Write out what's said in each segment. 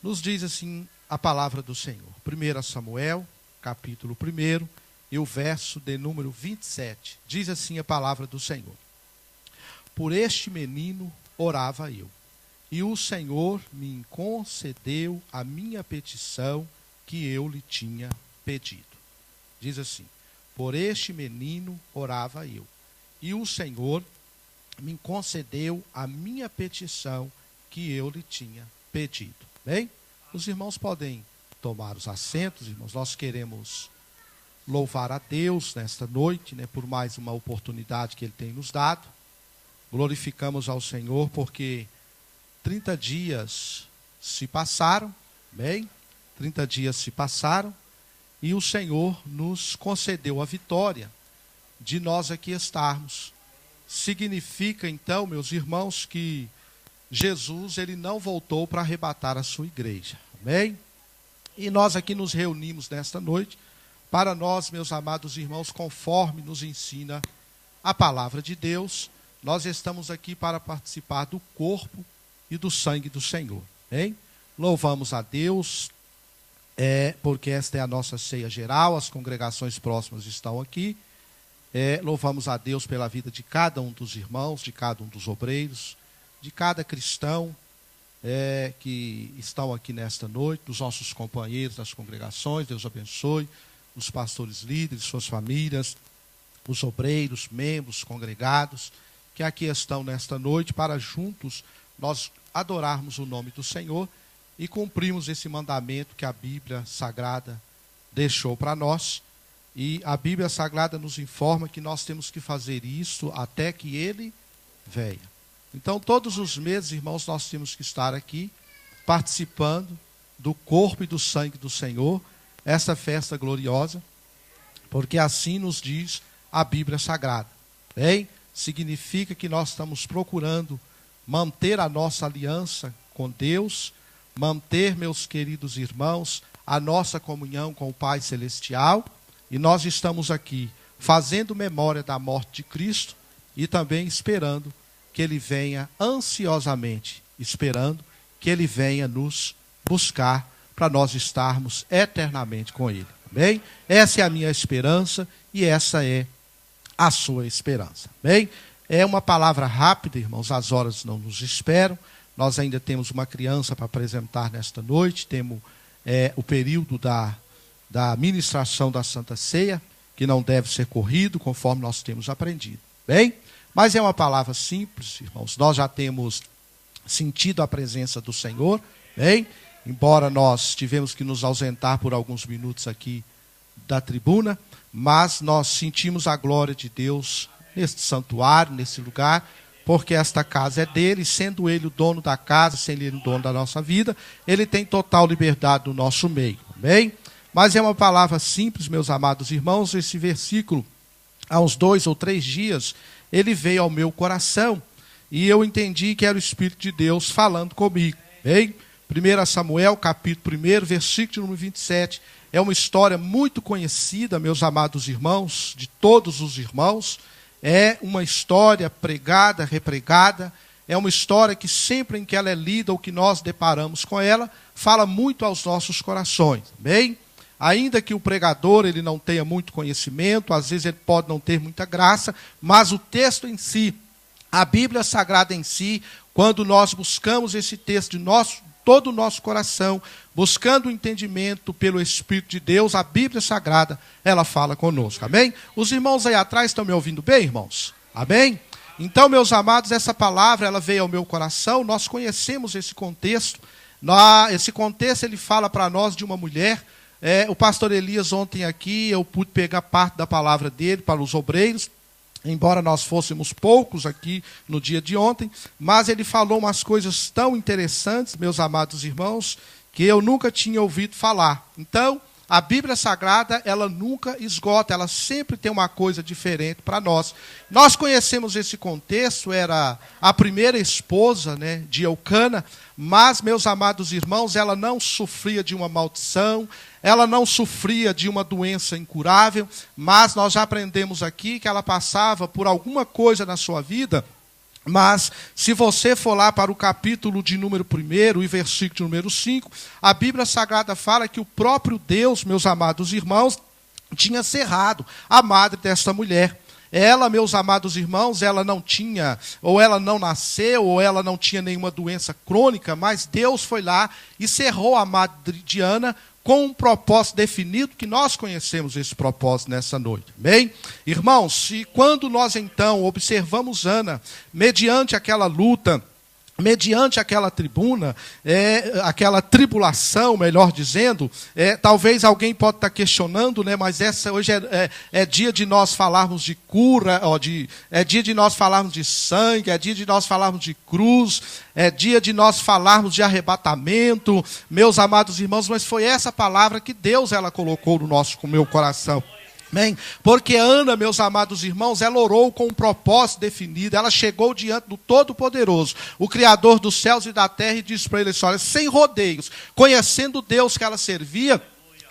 Nos diz assim a palavra do Senhor. 1 Samuel, capítulo 1, e o verso de número 27. Diz assim a palavra do Senhor. Por este menino orava eu, e o Senhor me concedeu a minha petição que eu lhe tinha pedido. Diz assim, por este menino orava eu, e o Senhor me concedeu a minha petição que eu lhe tinha pedido. Bem, os irmãos podem tomar os assentos, irmãos. Nós queremos louvar a Deus nesta noite, por mais uma oportunidade que Ele tem nos dado. Glorificamos ao Senhor porque 30 dias se passaram, bem, 30 dias se passaram, e o Senhor nos concedeu a vitória de nós aqui estarmos. Significa então, meus irmãos, que Jesus, ele não voltou para arrebatar a sua igreja, amém? E nós aqui nos reunimos nesta noite para nós, meus amados irmãos, conforme nos ensina a palavra de Deus, nós estamos aqui para participar do corpo e do sangue do Senhor, amém? Louvamos a Deus, porque esta é a nossa ceia geral, as congregações próximas estão aqui. Louvamos a Deus pela vida de cada um dos irmãos, de cada um dos obreiros, de cada cristão que estão aqui nesta noite, dos nossos companheiros das congregações. Deus abençoe os pastores líderes, suas famílias, os obreiros, membros, congregados, que aqui estão nesta noite para juntos nós adorarmos o nome do Senhor e cumprirmos esse mandamento que a Bíblia Sagrada deixou para nós. E a Bíblia Sagrada nos informa que nós temos que fazer isso até que Ele venha. Então, todos os meses, irmãos, nós temos que estar aqui participando do corpo e do sangue do Senhor, essa festa gloriosa, porque assim nos diz a Bíblia Sagrada. Bem, significa que nós estamos procurando manter a nossa aliança com Deus, manter, meus queridos irmãos, a nossa comunhão com o Pai Celestial, e nós estamos aqui fazendo memória da morte de Cristo e também esperando que Ele venha ansiosamente, esperando que Ele venha nos buscar para nós estarmos eternamente com Ele. Bem, essa é a minha esperança e essa é a sua esperança. Bem, é uma palavra rápida, irmãos, as horas não nos esperam. Nós ainda temos uma criança para apresentar nesta noite, temos o período da ministração da Santa Ceia, que não deve ser corrido, conforme nós temos aprendido. Bem, mas é uma palavra simples, irmãos. Nós já temos sentido a presença do Senhor, bem, embora nós tivemos que nos ausentar por alguns minutos aqui da tribuna, mas nós sentimos a glória de Deus neste santuário, nesse lugar, porque esta casa é dele, sendo ele o dono da casa, sendo ele o dono da nossa vida, ele tem total liberdade no nosso meio, bem? Mas é uma palavra simples, meus amados irmãos. Esse versículo, há uns 2 ou 3 dias, ele veio ao meu coração e eu entendi que era o Espírito de Deus falando comigo. Bem, 1 Samuel, capítulo 1, versículo número 27, é uma história muito conhecida, meus amados irmãos, de todos os irmãos. É uma história pregada, repregada, é uma história que sempre em que ela é lida ou que nós deparamos com ela, fala muito aos nossos corações. Bem, ainda que o pregador ele não tenha muito conhecimento, às vezes ele pode não ter muita graça, mas o texto em si, a Bíblia Sagrada em si, quando nós buscamos esse texto de todo o nosso coração, buscando o entendimento pelo Espírito de Deus, a Bíblia Sagrada, ela fala conosco, amém? Os irmãos aí atrás estão me ouvindo bem, irmãos? Amém? Então, meus amados, essa palavra, ela veio ao meu coração, nós conhecemos esse contexto. Esse contexto, ele fala para nós de uma mulher. O pastor Elias ontem aqui, eu pude pegar parte da palavra dele para os obreiros, embora nós fôssemos poucos aqui no dia de ontem, mas ele falou umas coisas tão interessantes, meus amados irmãos, que eu nunca tinha ouvido falar. Então, a Bíblia Sagrada, ela nunca esgota, ela sempre tem uma coisa diferente para nós. Nós conhecemos esse contexto, era a primeira esposa, de Eucana, mas, meus amados irmãos, ela não sofria de uma maldição, ela não sofria de uma doença incurável, mas nós já aprendemos aqui que ela passava por alguma coisa na sua vida Mas, se você for lá para o capítulo de número 1 e versículo de número 5, a Bíblia Sagrada fala que o próprio Deus, meus amados irmãos, tinha cerrado a madre desta mulher. Ela, meus amados irmãos, ela não tinha, ou ela não nasceu, ou ela não tinha nenhuma doença crônica, mas Deus foi lá e cerrou a madre de Ana com um propósito definido, que nós conhecemos esse propósito nessa noite. Bem, irmãos, e quando nós então observamos Ana, mediante aquela luta, mediante aquela aquela tribulação, melhor dizendo, talvez alguém pode estar questionando, né, mas hoje é dia de nós falarmos de cura, é dia de nós falarmos de sangue, é dia de nós falarmos de cruz, é dia de nós falarmos de arrebatamento, meus amados irmãos, mas foi essa palavra que Deus colocou no meu coração. Amém? Porque Ana, meus amados irmãos, ela orou com um propósito definido, ela chegou diante do Todo-Poderoso, o Criador dos céus e da terra, e disse para ele: olha, sem rodeios, conhecendo o Deus que ela servia,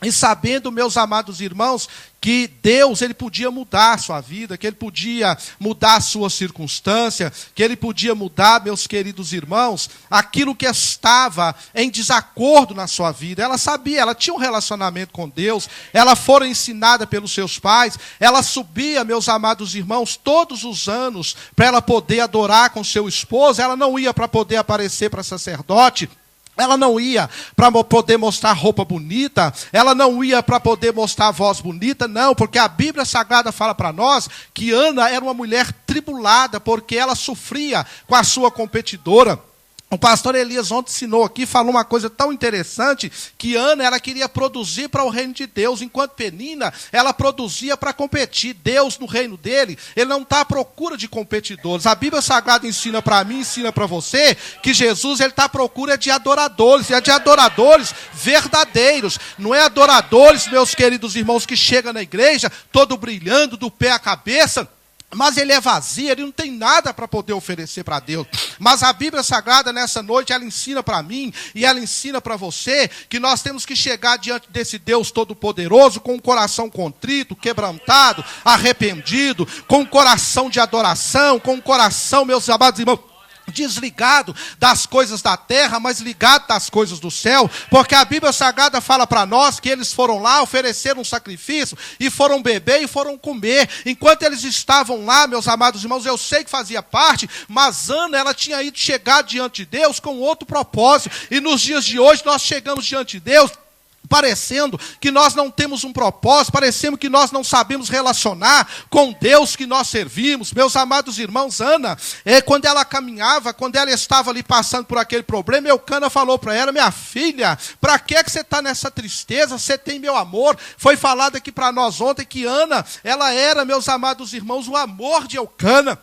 e sabendo, meus amados irmãos, que Deus, ele podia mudar a sua vida, que ele podia mudar a sua circunstância, que ele podia mudar, meus queridos irmãos, aquilo que estava em desacordo na sua vida. Ela sabia, ela tinha um relacionamento com Deus, ela fora ensinada pelos seus pais, ela subia, meus amados irmãos, todos os anos, para ela poder adorar com seu esposo. Ela não ia para poder aparecer para sacerdote, ela não ia para poder mostrar roupa bonita, ela não ia para poder mostrar voz bonita, não, porque a Bíblia Sagrada fala para nós que Ana era uma mulher tribulada, porque ela sofria com a sua competidora. O pastor Elias ontem ensinou aqui, falou uma coisa tão interessante, que Ana, ela queria produzir para o reino de Deus, enquanto Penina, ela produzia para competir. Deus, no reino dele, ele não está à procura de competidores. A Bíblia Sagrada ensina para mim, ensina para você, que Jesus, ele está à procura de adoradores, e é de adoradores verdadeiros. Não é adoradores, meus queridos irmãos, que chegam na igreja, todo brilhando, do pé à cabeça, mas ele é vazio, ele não tem nada para poder oferecer para Deus. Mas a Bíblia Sagrada nessa noite, ela ensina para mim e ela ensina para você que nós temos que chegar diante desse Deus Todo-Poderoso com um coração contrito, quebrantado, arrependido, com um coração de adoração, com um coração, meus amados irmãos, desligado das coisas da terra, mas ligado das coisas do céu, porque a Bíblia Sagrada fala para nós que eles foram lá, ofereceram um sacrifício, e foram beber e foram comer. Enquanto eles estavam lá, meus amados irmãos, eu sei que fazia parte, mas Ana, ela tinha ido chegar diante de Deus com outro propósito, e nos dias de hoje nós chegamos diante de Deus parecendo que nós não temos um propósito, parecendo que nós não sabemos relacionar com Deus que nós servimos. Meus amados irmãos, Ana, quando ela caminhava, quando ela estava ali passando por aquele problema, Eucana falou para ela: minha filha, para que você está nessa tristeza? Você tem meu amor. Foi falado aqui para nós ontem que Ana, ela era, meus amados irmãos, o amor de Eucana.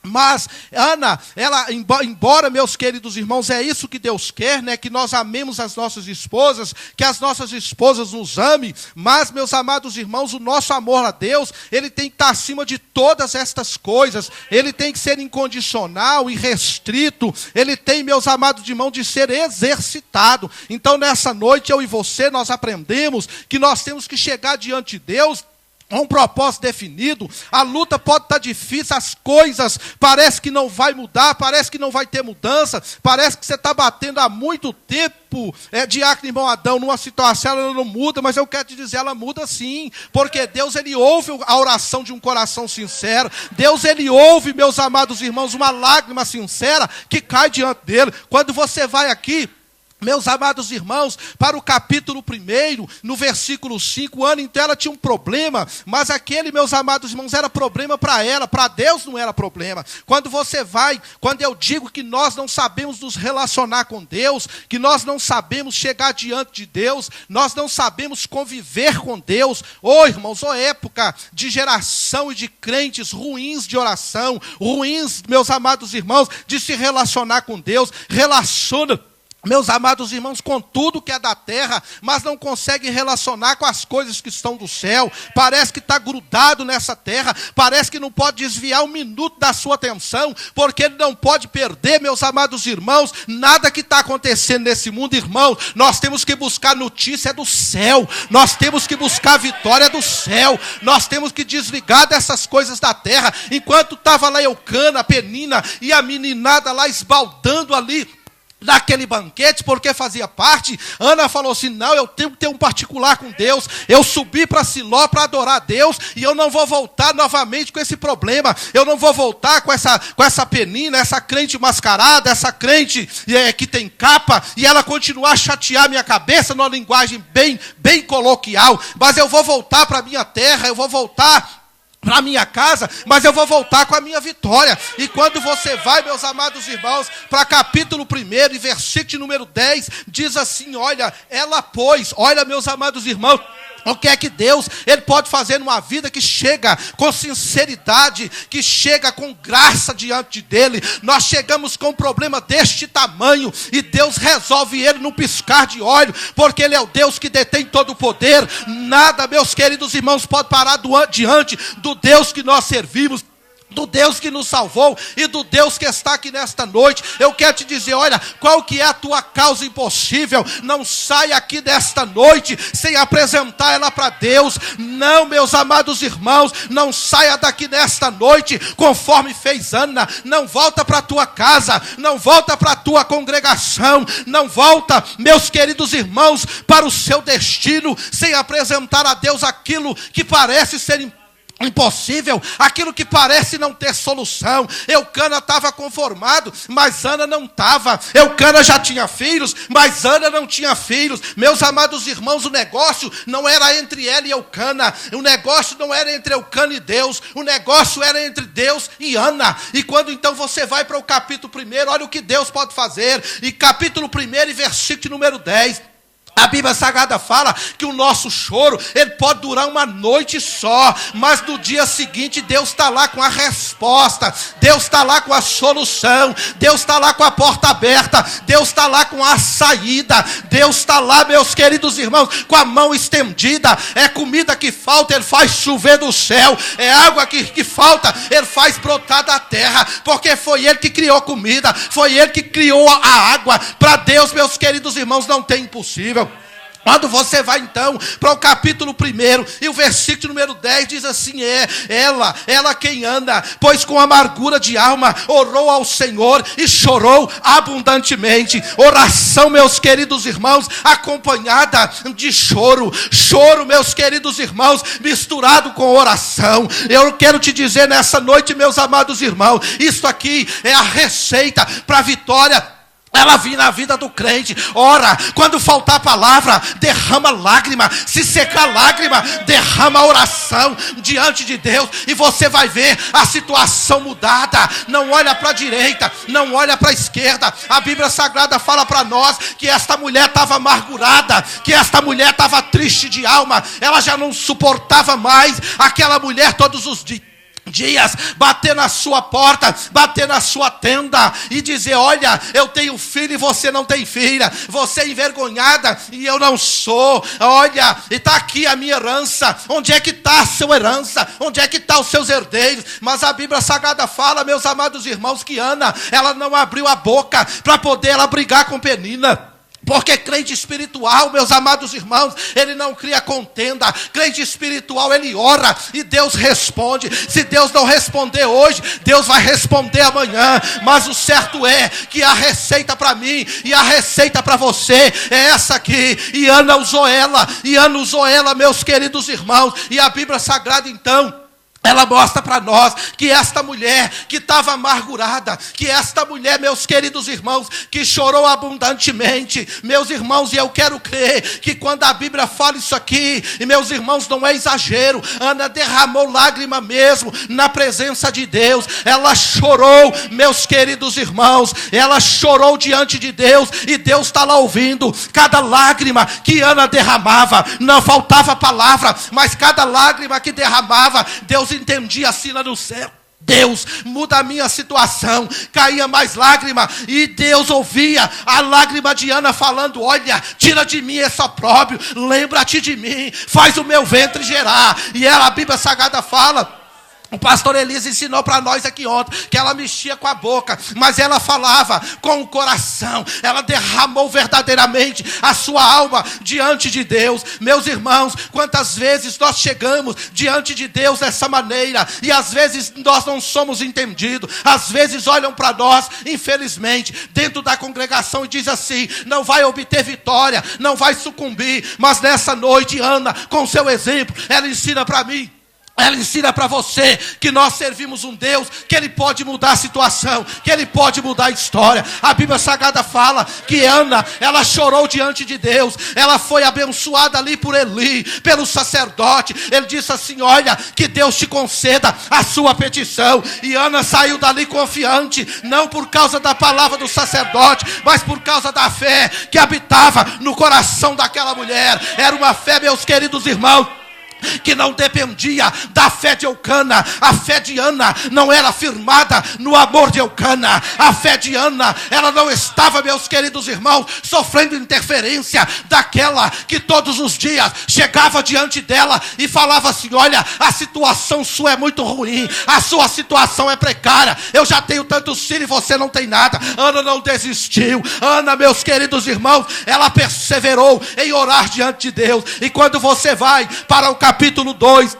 Mas Ana, ela, embora, meus queridos irmãos, é isso que Deus quer, né? Que nós amemos as nossas esposas, que as nossas esposas nos amem, mas, meus amados irmãos, o nosso amor a Deus, ele tem que estar acima de todas estas coisas, ele tem que ser incondicional, irrestrito, ele tem, meus amados irmãos, de ser exercitado. Então, nessa noite, eu e você, nós aprendemos que nós temos que chegar diante de Deus um propósito definido. A luta pode estar difícil, as coisas parece que não vai mudar, parece que não vai ter mudança, parece que você está batendo há muito tempo, diácono irmão Adão, numa situação ela não muda, mas eu quero te dizer, ela muda sim, porque Deus, ele ouve a oração de um coração sincero. Deus, ele ouve, meus amados irmãos, uma lágrima sincera que cai diante dele. Quando você vai aqui, meus amados irmãos, para o capítulo 1, no versículo 5, Ana, então ela tinha um problema, mas aquele, meus amados irmãos, era problema para ela, para Deus não era problema. Quando você vai, quando eu digo que nós não sabemos nos relacionar com Deus, que nós não sabemos chegar diante de Deus, nós não sabemos conviver com Deus, irmãos, época de geração e de crentes ruins de oração, ruins, meus amados irmãos, de se relacionar com Deus. meus amados irmãos, com tudo que é da terra, mas não consegue relacionar com as coisas que estão do céu. Parece que está grudado nessa terra, parece que não pode desviar um minuto da sua atenção, porque ele não pode perder, meus amados irmãos, nada que está acontecendo nesse mundo, irmãos. Nós temos que buscar notícia do céu, nós temos que buscar a vitória do céu, nós temos que desligar dessas coisas da terra. Enquanto estava lá Eucana, Penina e a meninada lá esbaldando ali, naquele banquete, porque fazia parte, Ana falou assim, não, eu tenho que ter um particular com Deus, eu subi para Siló para adorar a Deus, e eu não vou voltar novamente com esse problema, eu não vou voltar com essa Penina, essa crente mascarada, essa crente que tem capa, e ela continuar a chatear minha cabeça, numa linguagem bem coloquial, mas eu vou voltar para a minha terra, eu vou voltar para a minha casa, mas eu vou voltar com a minha vitória. E quando você vai, meus amados irmãos, para capítulo 1 e versículo número 10, diz assim, olha, olha, meus amados irmãos, o que é que Deus, Ele pode fazer numa vida que chega com sinceridade, que chega com graça diante dEle. Nós chegamos com um problema deste tamanho e Deus resolve ele num piscar de olho, porque Ele é o Deus que detém todo o poder. Nada, meus queridos irmãos, pode parar diante do Deus que nós servimos, do Deus que nos salvou e do Deus que está aqui nesta noite. Eu quero te dizer, olha, qual que é a tua causa impossível? Não saia aqui desta noite sem apresentar ela para Deus. Não, meus amados irmãos, não saia daqui nesta noite conforme fez Ana. Não volta para a tua casa, não volta para a tua congregação, não volta, meus queridos irmãos, para o seu destino sem apresentar a Deus aquilo que parece ser impossível, aquilo que parece não ter solução. Eucana estava conformado, mas Ana não estava. Eucana já tinha filhos, mas Ana não tinha filhos. Meus amados irmãos, o negócio não era entre ela e Eucana, o negócio não era entre Eucana e Deus, o negócio era entre Deus e Ana. E quando então você vai para o capítulo 1, olha o que Deus pode fazer. E capítulo 1 e versículo número 10, a Bíblia Sagrada fala que o nosso choro, ele pode durar uma noite só, mas no dia seguinte Deus está lá com a resposta, Deus está lá com a solução, Deus está lá com a porta aberta, Deus está lá com a saída, Deus está lá, meus queridos irmãos, com a mão estendida. É comida que falta, Ele faz chover do céu, é água que falta, Ele faz brotar da terra, porque foi Ele que criou comida, foi Ele que criou a água. Para Deus, meus queridos irmãos, não tem impossível. Quando você vai então para o capítulo 1 e o versículo número 10 diz assim, ela quem anda, pois com amargura de alma orou ao Senhor e chorou abundantemente. Oração, meus queridos irmãos, acompanhada de choro, meus queridos irmãos, misturado com oração. Eu quero te dizer nessa noite, meus amados irmãos, isso aqui é a receita para a vitória. Ela vem na vida do crente. Ora, quando faltar palavra, derrama lágrima. Se secar lágrima, derrama oração diante de Deus. E você vai ver a situação mudada. Não olha para a direita, não olha para a esquerda. A Bíblia Sagrada fala para nós que esta mulher estava amargurada, que esta mulher estava triste de alma. Ela já não suportava mais aquela mulher todos os dias bater na sua porta, bater na sua tenda e dizer, olha, eu tenho filho e você não tem filha, você é envergonhada e eu não sou, olha, e está aqui a minha herança. Onde é que está a sua herança? Onde é que estão os seus herdeiros? Mas a Bíblia Sagrada fala, meus amados irmãos, que Ana, ela não abriu a boca para poder ela brigar com Penina. Porque crente espiritual, meus amados irmãos, ele não cria contenda. Crente espiritual, ele ora e Deus responde. Se Deus não responder hoje, Deus vai responder amanhã. Mas o certo é que a receita para mim e a receita para você é essa aqui. E Ana usou ela, meus queridos irmãos. E a Bíblia Sagrada então, ela mostra para nós que esta mulher que estava amargurada, que esta mulher, meus queridos irmãos, que chorou abundantemente, meus irmãos, e eu quero crer que quando a Bíblia fala isso aqui, e meus irmãos, não é exagero, Ana derramou lágrima mesmo na presença de Deus. Ela chorou, meus queridos irmãos, ela chorou diante de Deus, e Deus está lá ouvindo cada lágrima que Ana derramava. Não faltava palavra, mas cada lágrima que derramava, Deus entendia assim lá no céu. Deus, muda a minha situação. Caía mais lágrima e Deus ouvia a lágrima de Ana falando: olha, tira de mim esse opróbrio, lembra-te de mim, faz o meu ventre gerar. E ela, a Bíblia Sagrada fala, o pastor Elias ensinou para nós aqui ontem, que ela mexia com a boca, mas ela falava com o coração. Ela derramou verdadeiramente a sua alma diante de Deus. Meus irmãos, quantas vezes nós chegamos diante de Deus dessa maneira, e às vezes nós não somos entendidos. Às vezes olham para nós, infelizmente, dentro da congregação, e diz assim: não vai obter vitória, não vai sucumbir. Mas nessa noite, Ana, com seu exemplo, ela ensina para mim, ela ensina para você que nós servimos um Deus que Ele pode mudar a situação, que Ele pode mudar a história. A Bíblia Sagrada fala que Ana, ela chorou diante de Deus. Ela foi abençoada ali por Eli, pelo sacerdote. Ele disse assim: olha, que Deus te conceda a sua petição. E Ana saiu dali confiante, não por causa da palavra do sacerdote, mas por causa da fé que habitava no coração daquela mulher. Era uma fé, meus queridos irmãos, que não dependia da fé de Eucana. A fé de Ana não era firmada no amor de Eucana. A fé de Ana, ela não estava, meus queridos irmãos, sofrendo interferência daquela que todos os dias chegava diante dela e falava assim: olha, a situação sua é muito ruim, a sua situação é precária, eu já tenho tantos filhos e você não tem nada. Ana não desistiu. Ana, meus queridos irmãos, ela perseverou em orar diante de Deus. E quando você vai para o capítulo 2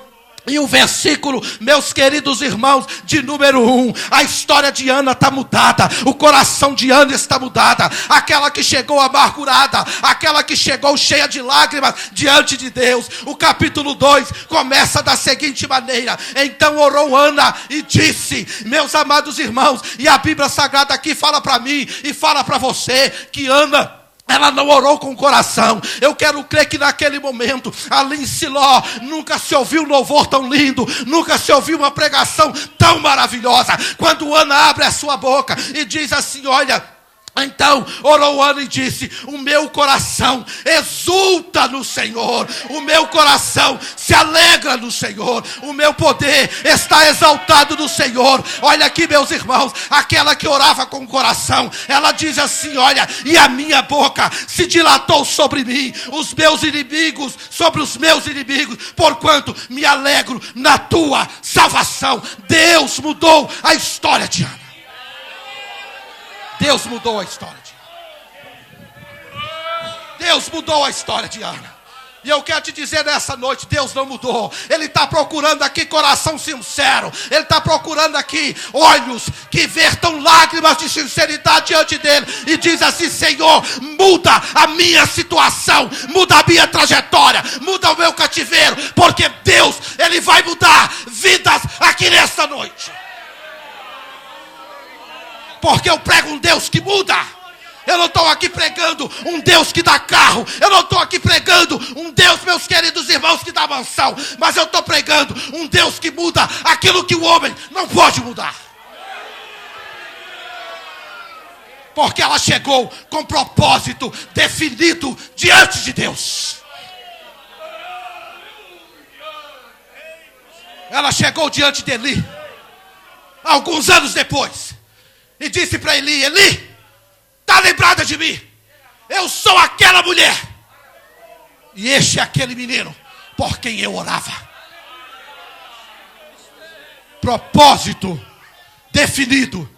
e o versículo, meus queridos irmãos, de número 1, a história de Ana está mudada, o coração de Ana está mudada. Aquela que chegou amargurada, aquela que chegou cheia de lágrimas diante de Deus. O capítulo 2 começa da seguinte maneira: então orou Ana e disse, meus amados irmãos, e a Bíblia Sagrada aqui fala para mim e fala para você que Ana, ela não orou com o coração. Eu quero crer que naquele momento, ali em Siló, nunca se ouviu um louvor tão lindo, nunca se ouviu uma pregação tão maravilhosa. Quando Ana abre a sua boca e diz assim: olha, então orou Ana e disse: o meu coração exulta no Senhor, o meu coração se alegra no Senhor, o meu poder está exaltado no Senhor. Olha aqui, meus irmãos, aquela que orava com o coração, ela diz assim: olha, e a minha boca se dilatou sobre mim, os meus inimigos sobre os meus inimigos, porquanto me alegro na tua salvação. Deus mudou a história de Ana. Deus mudou a história de Ana. Deus mudou a história de Ana. E eu quero te dizer nessa noite, Deus não mudou. Ele está procurando aqui coração sincero. Ele está procurando aqui olhos que vertam lágrimas de sinceridade diante dele. E diz assim: Senhor, muda a minha situação, muda a minha trajetória, muda o meu cativeiro. Porque Deus, Ele vai mudar vidas aqui nesta noite. Porque eu prego um Deus que muda. Eu não estou aqui pregando um Deus que dá carro. Eu não estou aqui pregando um Deus, meus queridos irmãos, que dá mansão. Mas eu estou pregando um Deus que muda aquilo que o homem não pode mudar. Porque ela chegou com propósito definido diante de Deus. Ela chegou diante de Eli, alguns anos depois, e disse para Eli: Eli, está lembrada de mim? Eu sou aquela mulher. E este é aquele menino por quem eu orava. Propósito definido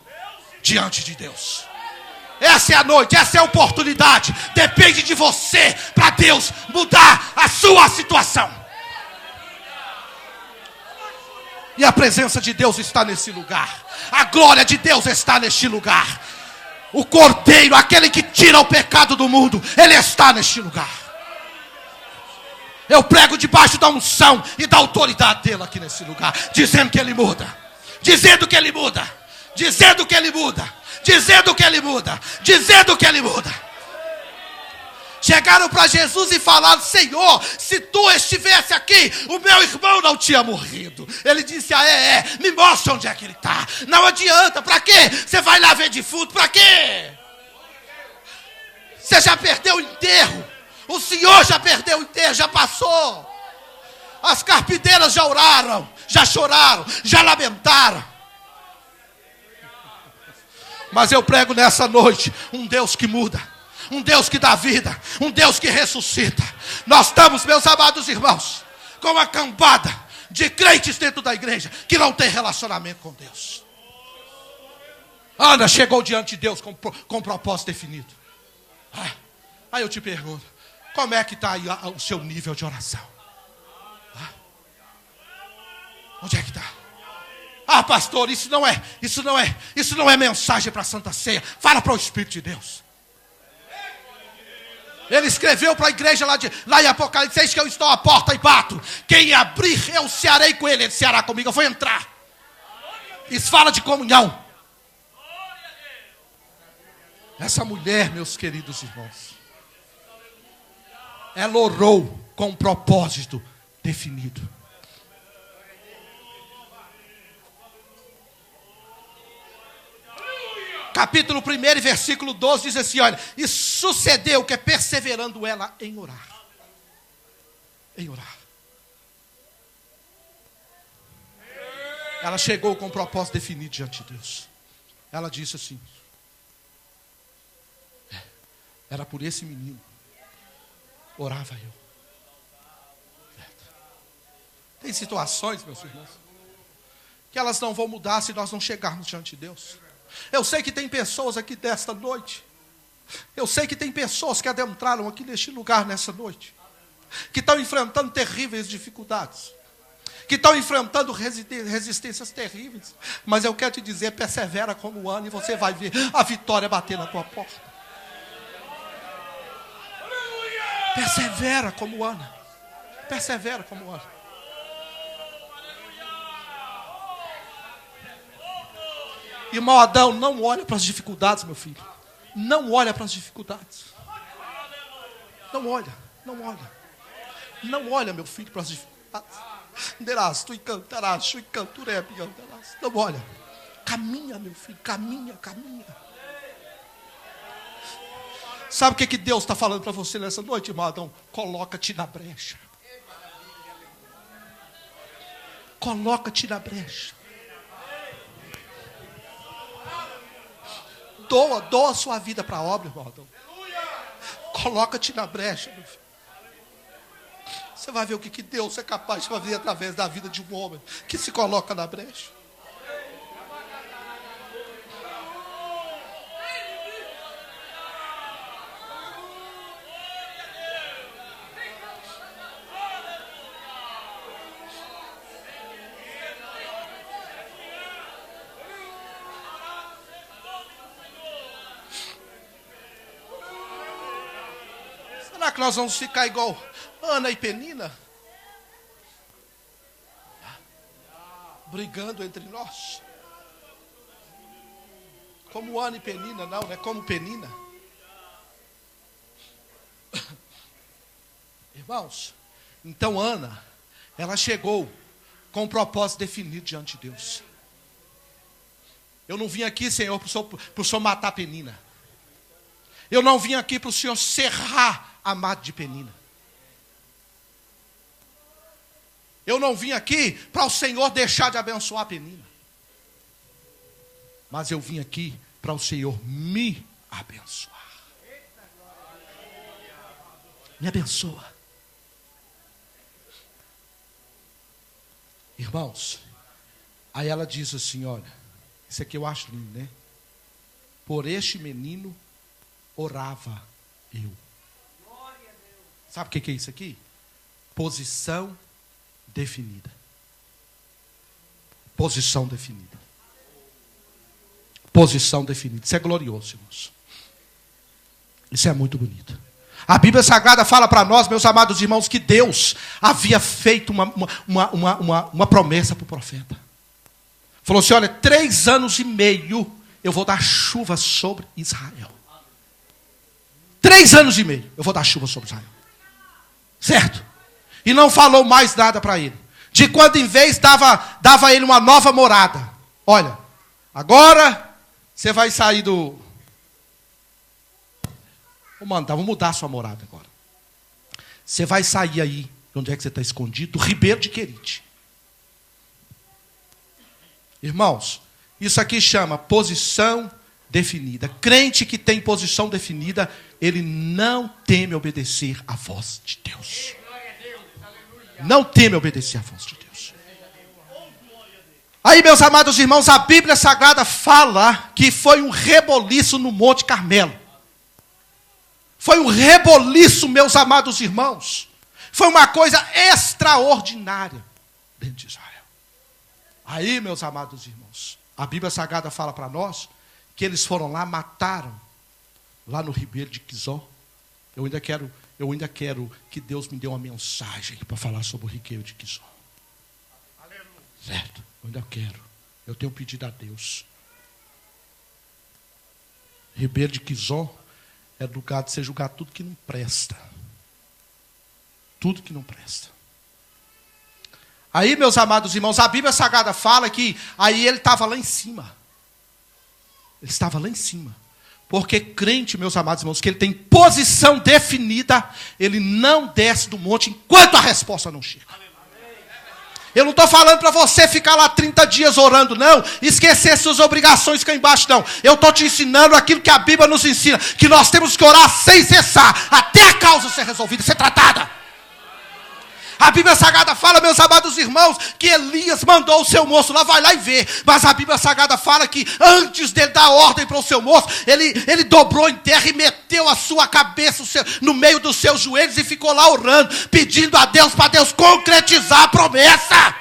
diante de Deus. Essa é a noite, essa é a oportunidade. Depende de você para Deus mudar a sua situação. E a presença de Deus está nesse lugar. A glória de Deus está neste lugar. O Cordeiro, aquele que tira o pecado do mundo, Ele está neste lugar. Eu prego debaixo da unção e da autoridade dele aqui nesse lugar, dizendo que Ele muda, dizendo que Ele muda, dizendo que Ele muda, dizendo que Ele muda, dizendo que Ele muda. Chegaram para Jesus e falaram: Senhor, se tu estivesse aqui, o meu irmão não tinha morrido. Ele disse: me mostra onde é que ele está. Não adianta, para quê? Você vai lá ver defunto, para quê? Você já perdeu o enterro. O Senhor já perdeu o enterro, já passou. As carpideiras já oraram, já choraram, já lamentaram. Mas eu prego nessa noite um Deus que muda, um Deus que dá vida, um Deus que ressuscita. Nós estamos, meus amados irmãos, com uma cambada de crentes dentro da igreja que não tem relacionamento com Deus. Ana chegou diante de Deus com propósito definido. Aí eu te pergunto, como é que está aí o seu nível de oração? Onde é que está? Pastor, isso não é mensagem para a Santa Ceia. Fala para o Espírito de Deus. Ele escreveu para a igreja lá em Apocalipse: eis que eu estou à porta e bato. Quem abrir, eu cearei com ele ceará comigo. Eu vou entrar. Isso fala de comunhão. Essa mulher, meus queridos irmãos, ela orou com um propósito definido. Capítulo 1, versículo 12 diz assim, olha: e sucedeu que, perseverando ela em orar. Ela chegou com um propósito definido diante de Deus. Ela disse assim: era por esse menino, orava eu. Tem situações, meus irmãos, que elas não vão mudar se nós não chegarmos diante de Deus. Eu sei que tem pessoas aqui desta noite, eu sei que tem pessoas que adentraram aqui neste lugar nessa noite, que estão enfrentando terríveis dificuldades, que estão enfrentando resistências terríveis. Mas eu quero te dizer, persevera como Ana, e você vai ver a vitória bater na tua porta. Persevera como Ana. Persevera como Ana. Irmão Adão, não olha para as dificuldades, meu filho. Não olha para as dificuldades. Não olha, não olha. Não olha, meu filho, para as dificuldades. Não olha. Caminha, meu filho, caminha. Sabe o que Deus está falando para você nessa noite, irmão Adão? Coloca-te na brecha. Coloca-te na brecha. Doa a sua vida para a obra, irmão Adão. Coloca-te na brecha, meu filho. Você vai ver o que Deus é capaz de fazer através da vida de um homem que se coloca na brecha. Será que nós vamos ficar igual Ana e Penina? Brigando entre nós? Como Ana e Penina, não é como Penina. Irmãos, então Ana, ela chegou com um propósito definido diante de Deus. Eu não vim aqui, Senhor, para o Senhor matar Penina. Eu não vim aqui para o Senhor serrar amado de Penina. Eu não vim aqui para o Senhor deixar de abençoar a Penina. Mas eu vim aqui para o Senhor me abençoar. Me abençoa. Irmãos, aí ela diz assim, olha, isso aqui eu acho lindo, né? Por este menino orava eu. Sabe o que é isso aqui? Posição definida. Posição definida. Posição definida. Isso é glorioso, irmãos. Isso é muito bonito. A Bíblia Sagrada fala para nós, meus amados irmãos, que Deus havia feito uma promessa para o profeta. Falou assim, olha, 3 anos e meio eu vou dar chuva sobre Israel. 3 anos e meio eu vou dar chuva sobre Israel. Certo? E não falou mais nada para ele. De quando em vez dava a ele uma nova morada. Olha, agora você vai sair do... Vamos mudar a sua morada agora. Você vai sair aí, de onde é que você está escondido? Do Ribeiro de Querite. Irmãos, isso aqui chama posição definida. Crente que tem posição definida, ele não teme obedecer à voz de Deus. Não teme obedecer à voz de Deus. Aí, meus amados irmãos, a Bíblia Sagrada fala que foi um reboliço no Monte Carmelo. Foi um reboliço, meus amados irmãos. Foi uma coisa extraordinária dentro de Israel. Aí, meus amados irmãos, a Bíblia Sagrada fala para nós que eles foram lá, mataram, lá no ribeiro de Quizon. Eu ainda quero que Deus me dê uma mensagem para falar sobre o ribeiro de Quizon. Certo? Eu ainda quero. Eu tenho pedido a Deus. Ribeiro de Quizon é lugar de você julgar tudo que não presta. Tudo que não presta. Aí, meus amados irmãos, a Bíblia Sagrada fala que aí ele estava lá em cima. Ele estava lá em cima. Porque crente, meus amados irmãos, que ele tem posição definida, ele não desce do monte enquanto a resposta não chega. Eu não estou falando para você ficar lá 30 dias orando, não. Esquecer suas obrigações cá embaixo, não. Eu estou te ensinando aquilo que a Bíblia nos ensina. Que nós temos que orar sem cessar. Até a causa ser resolvida, ser tratada. A Bíblia Sagrada fala, meus amados irmãos, que Elias mandou o seu moço lá, vai lá e vê. Mas a Bíblia Sagrada fala que antes dele dar ordem para o seu moço, ele dobrou em terra e meteu a sua cabeça no meio dos seus joelhos e ficou lá orando, pedindo a Deus para Deus concretizar a promessa.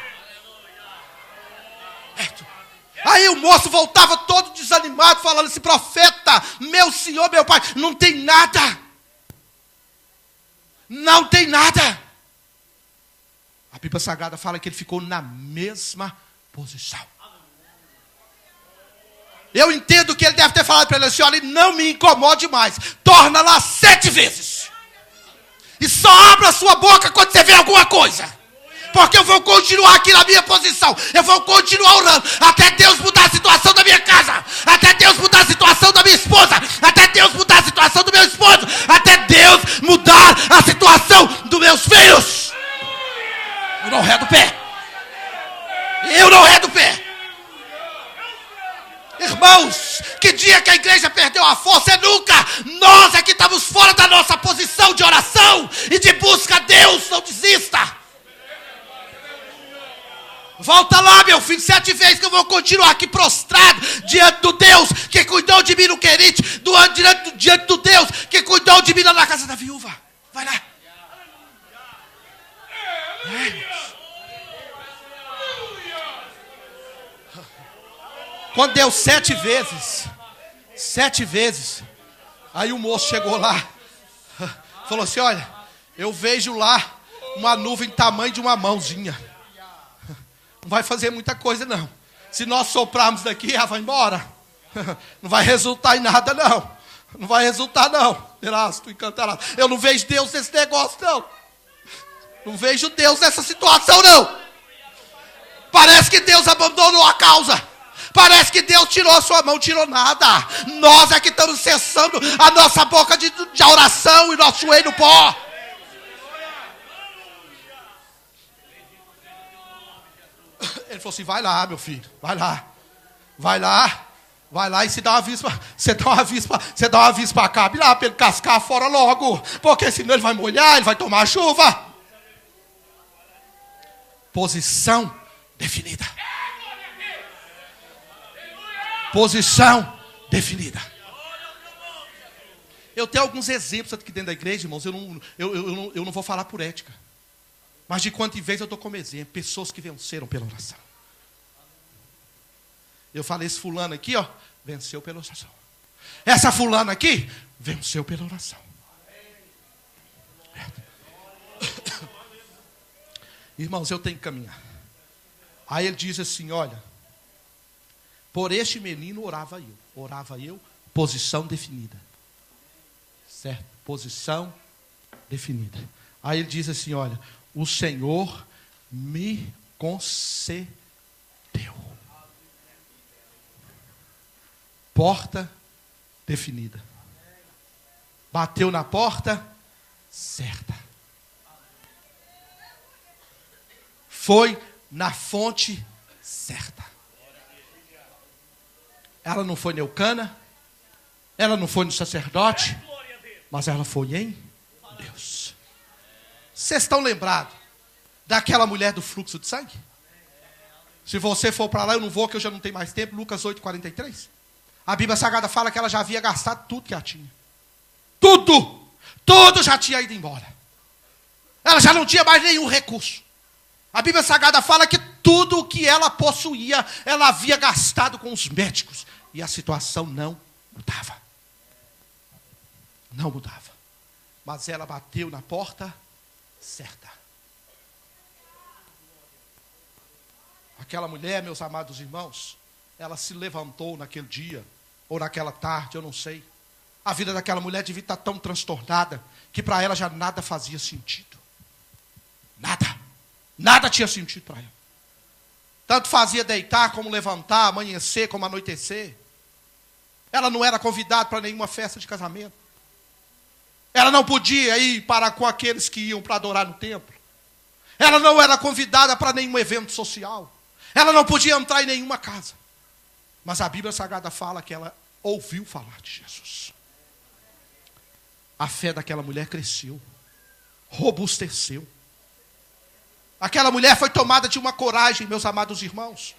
Aí o moço voltava todo desanimado, falando assim: profeta, meu senhor, meu pai, não tem nada. Não tem nada. A Bíblia Sagrada fala que ele ficou na mesma posição. Eu entendo que ele deve ter falado para ele assim: olha, não me incomode mais. Torna lá 7 vezes. E só abra a sua boca quando você vê alguma coisa. Porque eu vou continuar aqui na minha posição. Eu vou continuar orando. Até Deus mudar a situação da minha casa. Até Deus mudar a situação da minha esposa. Até Deus mudar a situação do meu esposo. Até Deus mudar a situação dos meus filhos. Eu não redo o pé. Eu não redo o pé. Irmãos, que dia que a igreja perdeu a força é nunca. Nós é que estamos fora da nossa posição de oração e de busca a Deus. Não desista. Volta lá, meu filho, 7 vezes que eu vou continuar aqui prostrado diante do Deus que cuidou de mim no Querite, diante do Deus que cuidou de mim lá na casa da viúva. Vai lá. Quando deu 7 vezes, aí o moço chegou lá, falou assim: olha, eu vejo lá uma nuvem tamanho de uma mãozinha. Não vai fazer muita coisa não. Se nós soprarmos daqui, ela vai embora. Não vai resultar em nada não. Não vai resultar não. Eu não vejo Deus nesse negócio não. Não vejo Deus nessa situação não. Parece que Deus abandonou a causa. Parece que Deus tirou a sua mão, tirou nada. Nós é que estamos cessando a nossa boca de oração e nosso joelho no pó. Ele falou assim: vai lá, meu filho, vai lá. Vai lá e se dá uma aviso para Acabe lá, para ele cascar fora logo. Porque senão ele vai molhar, ele vai tomar chuva. Posição definida. Posição definida. Eu tenho alguns exemplos aqui dentro da igreja, irmãos. Eu não vou falar por ética. Mas de quanto em vez eu estou como exemplo. Pessoas que venceram pela oração. Eu falei, esse fulano aqui, ó, venceu pela oração. Essa fulana aqui, venceu pela oração. Irmãos, eu tenho que caminhar. Aí ele diz assim: olha, por este menino orava eu, posição definida. Certo? Posição definida. Aí ele diz assim: olha, o Senhor me concedeu. Porta definida. Bateu na porta certa. Foi na fonte certa. Ela não foi Neucana, Ela não foi no sacerdote, mas ela foi em Deus. Vocês estão lembrados daquela mulher do fluxo de sangue? Se você for para lá, eu não vou, que eu já não tenho mais tempo. Lucas 8:43. A Bíblia Sagrada fala que ela já havia gastado tudo que ela tinha. Tudo já tinha ido embora. Ela já não tinha mais nenhum recurso. A Bíblia Sagrada fala que tudo o que ela possuía, ela havia gastado com os médicos. E a situação não mudava. Não mudava. Mas ela bateu na porta certa. Aquela mulher, meus amados irmãos, ela se levantou naquele dia, ou naquela tarde, eu não sei. A vida daquela mulher devia estar tão transtornada, que para ela já nada fazia sentido. Nada tinha sentido para ela. Tanto fazia deitar, como levantar, amanhecer, como anoitecer. Ela não era convidada para nenhuma festa de casamento. Ela não podia ir para com aqueles que iam para adorar no templo. Ela não era convidada para nenhum evento social. Ela não podia entrar em nenhuma casa. Mas a Bíblia Sagrada fala que ela ouviu falar de Jesus. A fé daquela mulher cresceu, robusteceu. Aquela mulher foi tomada de uma coragem, meus amados irmãos,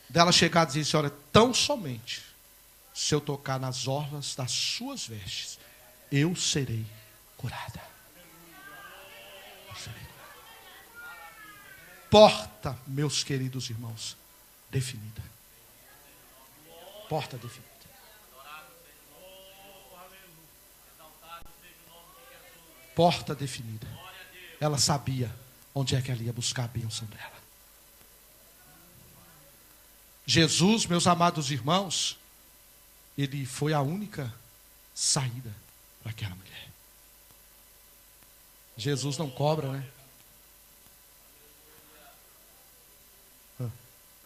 dela chegar a dizer assim: olha, tão somente se eu tocar nas orlas das suas vestes, eu serei curada. Eu serei curada. Porta, meus queridos irmãos, definida. Porta definida. Porta definida. Ela sabia onde é que ela ia buscar a bênção dela. Jesus, meus amados irmãos, ele foi a única saída para aquela mulher. Jesus não cobra, né?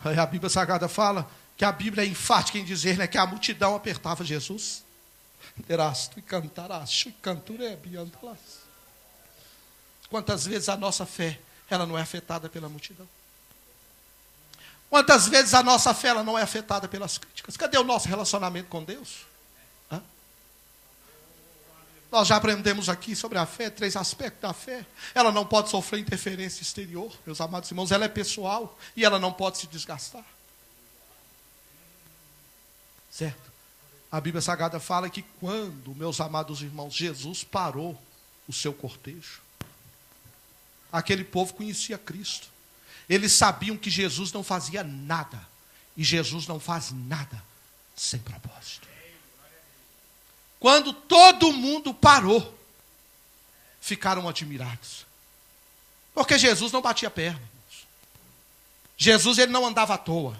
Aí a Bíblia Sagrada fala que a Bíblia é enfática em dizer, né, que a multidão apertava Jesus. Quantas vezes a nossa fé, ela não é afetada pela multidão? Quantas vezes a nossa fé, ela não é afetada pelas críticas? Cadê o nosso relacionamento com Deus? Hã? Nós já aprendemos aqui sobre a fé, 3 aspectos da fé. Ela não pode sofrer interferência exterior, meus amados irmãos. Ela é pessoal e ela não pode se desgastar. Certo? A Bíblia Sagrada fala que quando, meus amados irmãos, Jesus parou o seu cortejo, aquele povo conhecia Cristo. Eles sabiam que Jesus não fazia nada. E Jesus não faz nada sem propósito. Quando todo mundo parou, ficaram admirados. Porque Jesus não batia perna. Jesus, ele não andava à toa.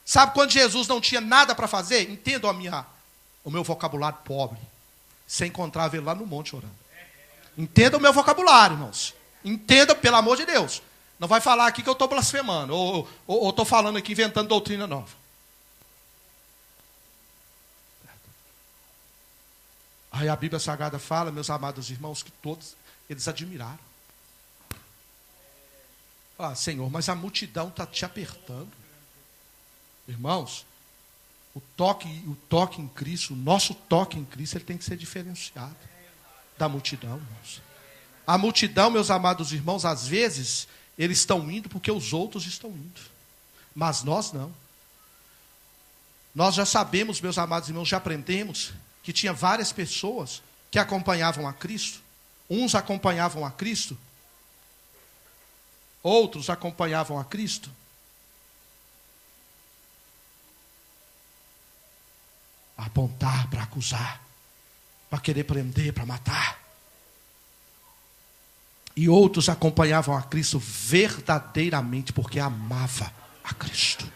Sabe quando Jesus não tinha nada para fazer? Entendam o meu vocabulário pobre. Você encontrava ele lá no monte orando. Entenda o meu vocabulário, irmãos. Entenda, pelo amor de Deus. Não vai falar aqui que eu estou blasfemando. Ou estou falando aqui, inventando doutrina nova. Aí a Bíblia Sagrada fala, meus amados irmãos, que todos eles admiraram. Ah, Senhor, mas a multidão está te apertando. Irmãos, o toque em Cristo, o nosso toque em Cristo, ele tem que ser diferenciado da multidão, irmãos. A multidão, meus amados irmãos, às vezes, eles estão indo porque os outros estão indo. Mas nós não. Nós já sabemos, meus amados irmãos, já aprendemos que tinha várias pessoas que acompanhavam a Cristo. Uns acompanhavam a Cristo, outros acompanhavam a Cristo. Para apontar, para acusar, para querer prender, para matar. E outros acompanhavam a Cristo verdadeiramente porque amava a Cristo.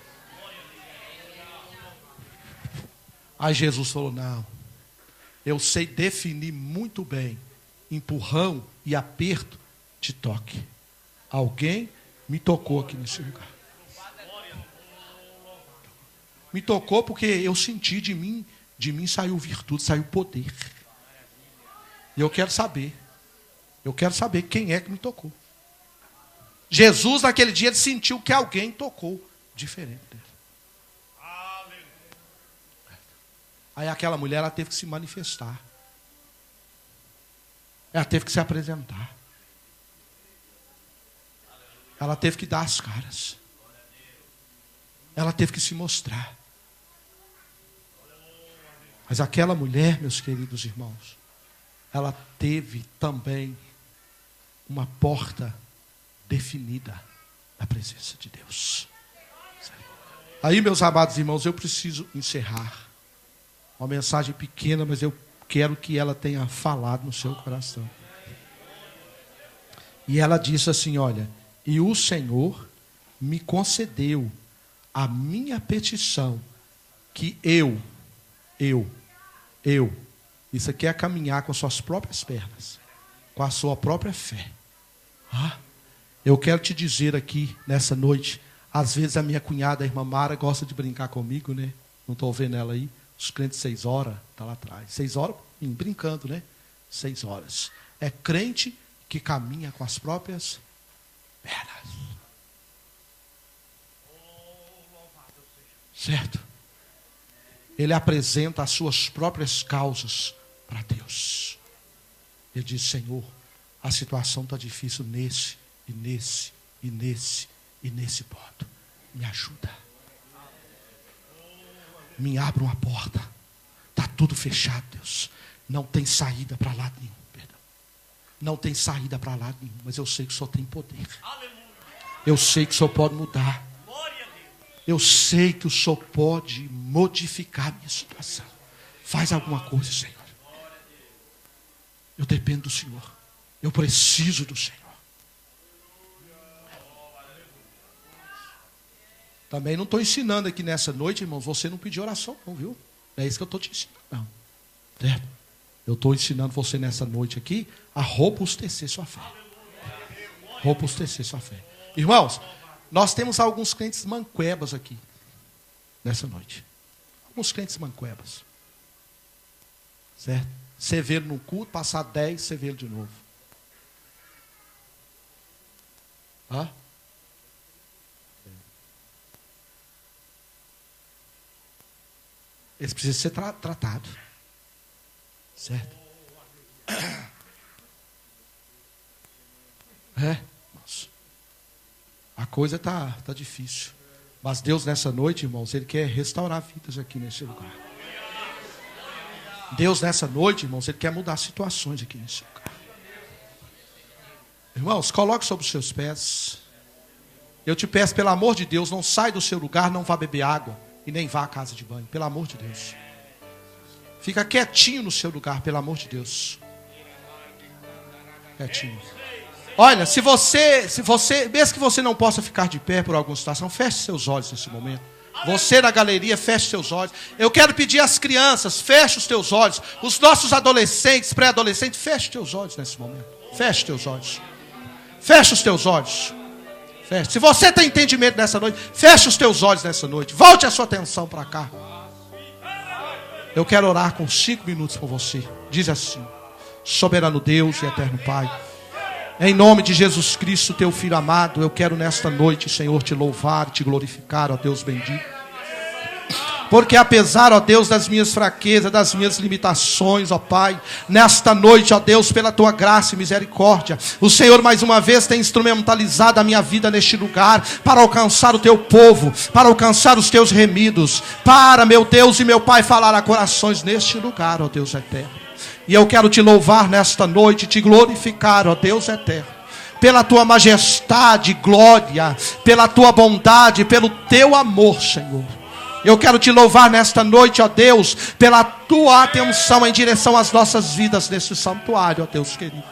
Aí Jesus falou: não, eu sei definir muito bem empurrão e aperto de toque. Alguém me tocou aqui nesse lugar. Me tocou porque eu senti de mim saiu virtude, saiu poder. E eu quero saber quem é que me tocou. Jesus, naquele dia, ele sentiu que alguém tocou diferente dele. Aí aquela mulher, ela teve que se manifestar. Ela teve que se apresentar. Ela teve que dar as caras. Ela teve que se mostrar. Mas aquela mulher, meus queridos irmãos, ela teve também uma porta definida na presença de Deus. Aí, meus amados irmãos, eu preciso encerrar. Uma mensagem pequena, mas eu quero que ela tenha falado no seu coração. E ela disse assim, olha, e o Senhor me concedeu a minha petição, que isso aqui é caminhar com as suas próprias pernas, com a sua própria fé. Eu quero te dizer aqui, nessa noite, às vezes a minha cunhada, a irmã Mara, gosta de brincar comigo, né? Não estou vendo ela aí. Os crentes 6 horas, está lá atrás. 6 horas, brincando, né? 6 horas. É crente que caminha com as próprias pernas. Certo? Ele apresenta as suas próprias causas para Deus. Ele diz, Senhor, a situação está difícil nesse, e nesse, e nesse, e nesse ponto. Me ajuda. Me abre uma porta. Está tudo fechado, Deus. Não tem saída para lado nenhum. Perdão. Não tem saída para lado nenhum. Mas eu sei que o Senhor tem poder. Eu sei que o Senhor pode mudar. Eu sei que o Senhor pode modificar a minha situação. Faz alguma coisa, Senhor. Eu dependo do Senhor. Eu preciso do Senhor. Também não estou ensinando aqui nessa noite, irmãos, você não pedir oração não, viu? Não é isso que eu estou te ensinando, não. Certo? Eu estou ensinando você nessa noite aqui a robustecer sua fé. Robustecer sua fé. Irmãos, nós temos alguns crentes manquebas aqui, nessa noite. Alguns crentes manquebas. Certo? Você vê ele no culto, passar 10, você vê ele de novo. Eles precisam ser tratados. Certo? Irmãos. A coisa está difícil. Mas Deus nessa noite, irmãos, Ele quer restaurar vidas aqui nesse lugar. Deus nessa noite, irmãos, Ele quer mudar situações aqui nesse lugar. Irmãos, coloque sobre os seus pés. Eu te peço, pelo amor de Deus, não sai do seu lugar, não vá beber água e nem vá à casa de banho, pelo amor de Deus. Fica quietinho no seu lugar, pelo amor de Deus. Quietinho. Olha, se você, mesmo que você não possa ficar de pé por alguma situação, feche seus olhos nesse momento. Você na galeria, feche seus olhos. Eu quero pedir às crianças, feche os teus olhos. Os nossos adolescentes, pré-adolescentes, feche os teus olhos nesse momento. Feche os teus olhos. Feche os teus olhos. Feche. Se você tem entendimento nessa noite, feche os teus olhos nessa noite. Volte a sua atenção para cá. Eu quero orar com 5 minutos por você. Diz assim: soberano Deus e eterno Pai, em nome de Jesus Cristo, teu Filho amado, eu quero nesta noite, Senhor, te louvar, te glorificar, ó Deus bendito. Porque apesar, ó Deus, das minhas fraquezas, das minhas limitações, ó Pai, nesta noite, ó Deus, pela tua graça e misericórdia, o Senhor mais uma vez tem instrumentalizado a minha vida neste lugar, para alcançar o teu povo, para alcançar os teus remidos, para, meu Deus e meu Pai, falar a corações neste lugar, ó Deus eterno. E eu quero te louvar nesta noite, te glorificar, ó Deus eterno, pela tua majestade, glória, pela tua bondade, pelo teu amor, Senhor. Eu quero te louvar nesta noite, ó Deus, pela tua atenção em direção às nossas vidas nesse santuário, ó Deus querido.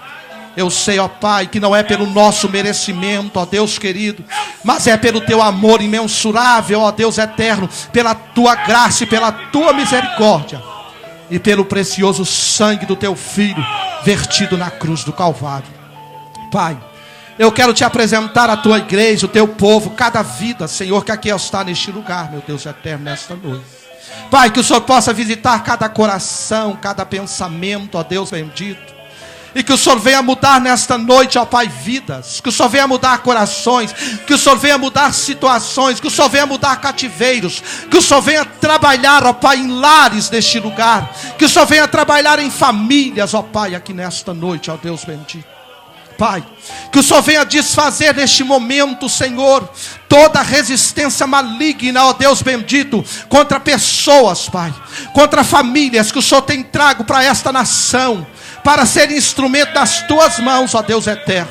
Eu sei, ó Pai, que não é pelo nosso merecimento, ó Deus querido, mas é pelo teu amor imensurável, ó Deus eterno, pela tua graça e pela tua misericórdia, e pelo precioso sangue do teu Filho, vertido na cruz do Calvário. Pai, eu quero te apresentar a tua igreja, o teu povo, cada vida, Senhor, que aqui está neste lugar, meu Deus eterno, nesta noite. Pai, que o Senhor possa visitar cada coração, cada pensamento, ó Deus bendito. E que o Senhor venha mudar nesta noite, ó Pai, vidas. Que o Senhor venha mudar corações. Que o Senhor venha mudar situações. Que o Senhor venha mudar cativeiros. Que o Senhor venha trabalhar, ó Pai, em lares deste lugar. Que o Senhor venha trabalhar em famílias, ó Pai, aqui nesta noite, ó Deus bendito. Pai, que o Senhor venha desfazer neste momento, Senhor, toda resistência maligna, ó Deus bendito, contra pessoas, Pai, contra famílias que o Senhor tem trago para esta nação, para ser instrumento das tuas mãos, ó Deus eterno.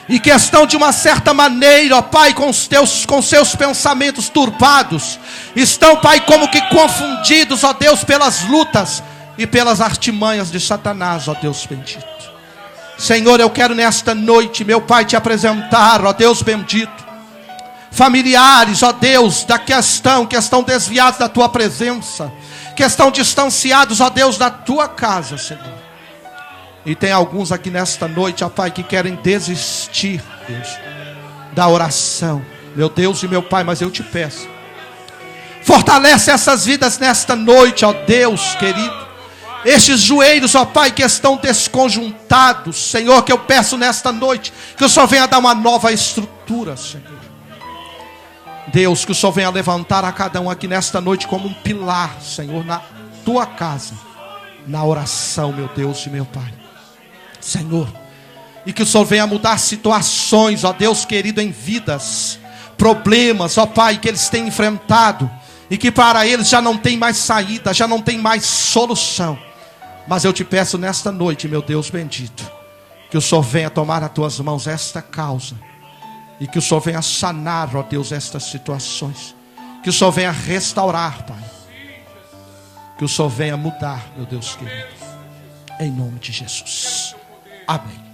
E que estão de uma certa maneira, ó Pai, com seus pensamentos turbados, estão, Pai, como que confundidos, ó Deus, pelas lutas e pelas artimanhas de Satanás, ó Deus bendito. Senhor, eu quero nesta noite, meu Pai, te apresentar, ó Deus bendito, familiares, ó Deus, que estão desviados da tua presença, que estão distanciados, ó Deus, da tua casa, Senhor. E tem alguns aqui nesta noite, ó Pai, que querem desistir, Deus, da oração, meu Deus e meu Pai, mas eu te peço, fortalece essas vidas nesta noite, ó Deus querido. Estes joelhos, ó Pai, que estão desconjuntados, Senhor, que eu peço nesta noite, que o Senhor venha dar uma nova estrutura, Senhor. Deus, que o Senhor venha levantar a cada um aqui nesta noite como um pilar, Senhor, na tua casa, na oração, meu Deus e meu Pai. Senhor, e que o Senhor venha mudar situações, ó Deus querido, em vidas, problemas, ó Pai, que eles têm enfrentado, e que para eles já não tem mais saída, já não tem mais solução. Mas eu te peço nesta noite, meu Deus bendito, que o Senhor venha tomar nas tuas mãos esta causa, e que o Senhor venha sanar, ó Deus, estas situações, que o Senhor venha restaurar, Pai, que o Senhor venha mudar, meu Deus querido, em nome de Jesus, amém.